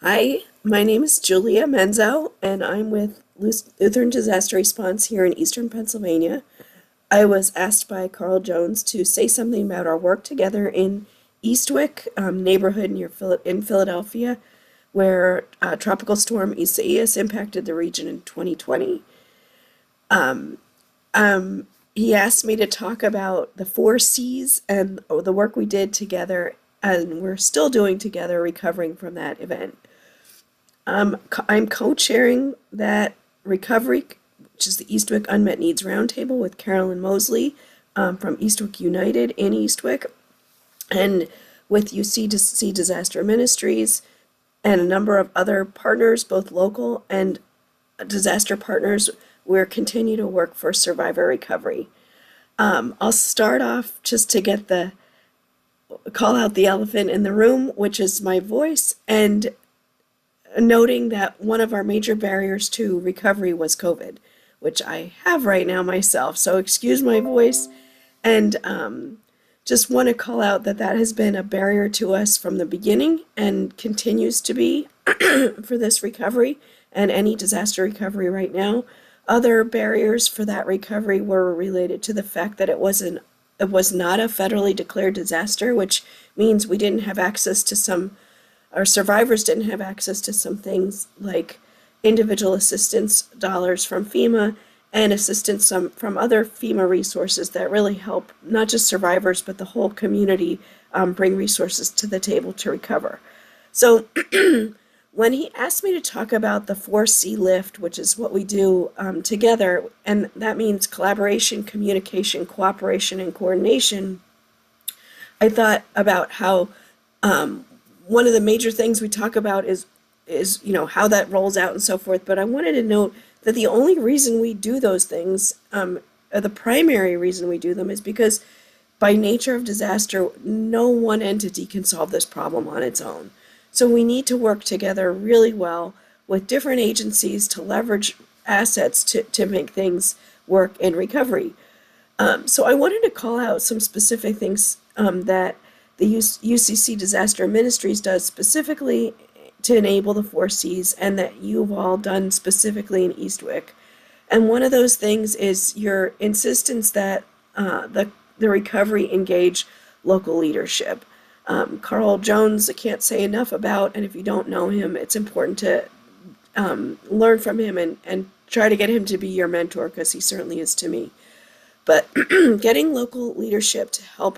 Hi, my name is Julia Menzo, and I'm with Lutheran Disaster Response here in Eastern Pennsylvania. I was asked by Carl Jones to say something about our work together in Eastwick, neighborhood in Philadelphia, where Tropical Storm Isaias impacted the region in 2020. He asked me to talk about the four C's and the work we did together, and we're still doing together recovering from that event. I'm co-chairing that recovery, which is the Eastwick Unmet Needs Roundtable with Carolyn Mosley from Eastwick United in Eastwick, and with UCC Disaster Ministries and a number of other partners, both local and disaster partners. We're continue to work for survivor recovery. I'll start off just to get the call out the elephant in the room, which is my voice, and noting that one of our major barriers to recovery was COVID, which I have right now myself. So excuse my voice, and just want to call out that that has been a barrier to us from the beginning and continues to be for this recovery and any disaster recovery right now. Other barriers for that recovery were related to the fact that it was not a federally declared disaster, which means we didn't have access to our survivors didn't have access to some things like individual assistance dollars from FEMA and assistance from other FEMA resources that really help not just survivors but the whole community bring resources to the table to recover. So when he asked me to talk about the 4C lift, which is what we do together, and that means collaboration, communication, cooperation, and coordination, I thought about how one of the major things we talk about is how that rolls out and so forth. But I wanted to note that the only reason we do those things, the primary reason we do them, is because by nature of disaster, no one entity can solve this problem on its own. So we need to work together really well with different agencies to leverage assets to make things work in recovery. So I wanted to call out some specific things that the UCC Disaster Ministries does specifically to enable the 4Cs, and that you've all done specifically in Eastwick. And one of those things is your insistence that the recovery engage local leadership. Carl Jones, I can't say enough about, and if you don't know him, it's important to learn from him and try to get him to be your mentor, because he certainly is to me. But getting local leadership to help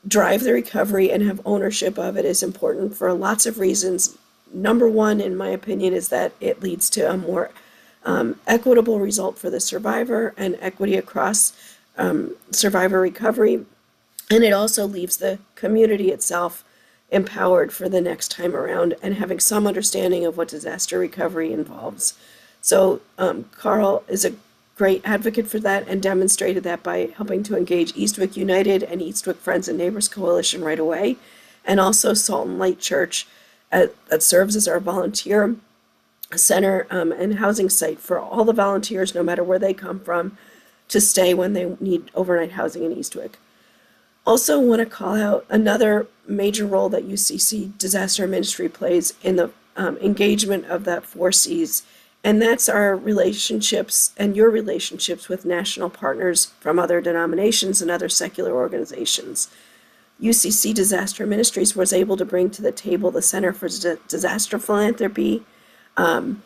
drive the recovery and have ownership of it is important for lots of reasons. Number one, in my opinion, is that it leads to a more equitable result for the survivor and equity across survivor recovery. And it also leaves the community itself empowered for the next time around and having some understanding of what disaster recovery involves. So Carl is a great advocate for that and demonstrated that by helping to engage Eastwick United and Eastwick Friends and Neighbors Coalition right away, and also Salt and Light Church that serves as our volunteer center and housing site for all the volunteers, no matter where they come from, to stay when they need overnight housing in Eastwick. Also want to call out another major role that UCC Disaster Ministry plays in the engagement of that 4Cs, and that's our relationships and your relationships with national partners from other denominations and other secular organizations. UCC Disaster Ministries was able to bring to the table the Center for Disaster Philanthropy and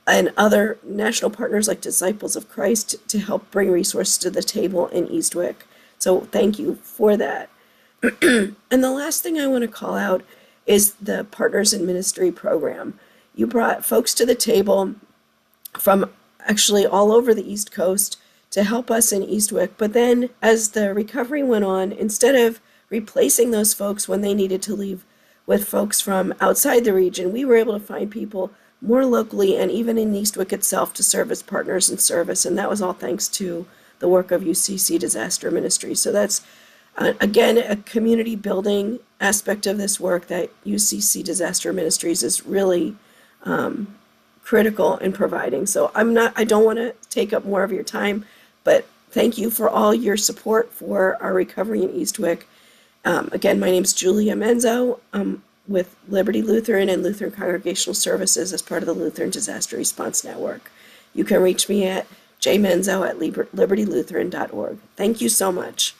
other national partners like Disciples of Christ to help bring resources to the table in Eastwick. So thank you for that. And the last thing I want to call out is the Partners in Ministry program. You brought folks to the table from actually all over the East Coast to help us in Eastwick. But then as the recovery went on, instead of replacing those folks when they needed to leave with folks from outside the region, we were able to find people more locally and even in Eastwick itself to serve as partners in service. And that was all thanks to the work of UCC Disaster Ministry. So that's, again, a community building aspect of this work that UCC Disaster Ministries is really critical in providing. So I don't want to take up more of your time, but thank you for all your support for our recovery in Eastwick. Again, my name's Julia Menzo. with Liberty Lutheran and Lutheran Congregational Services as part of the Lutheran Disaster Response Network. You can reach me at jmenzo@libertylutheran.org. Thank you so much.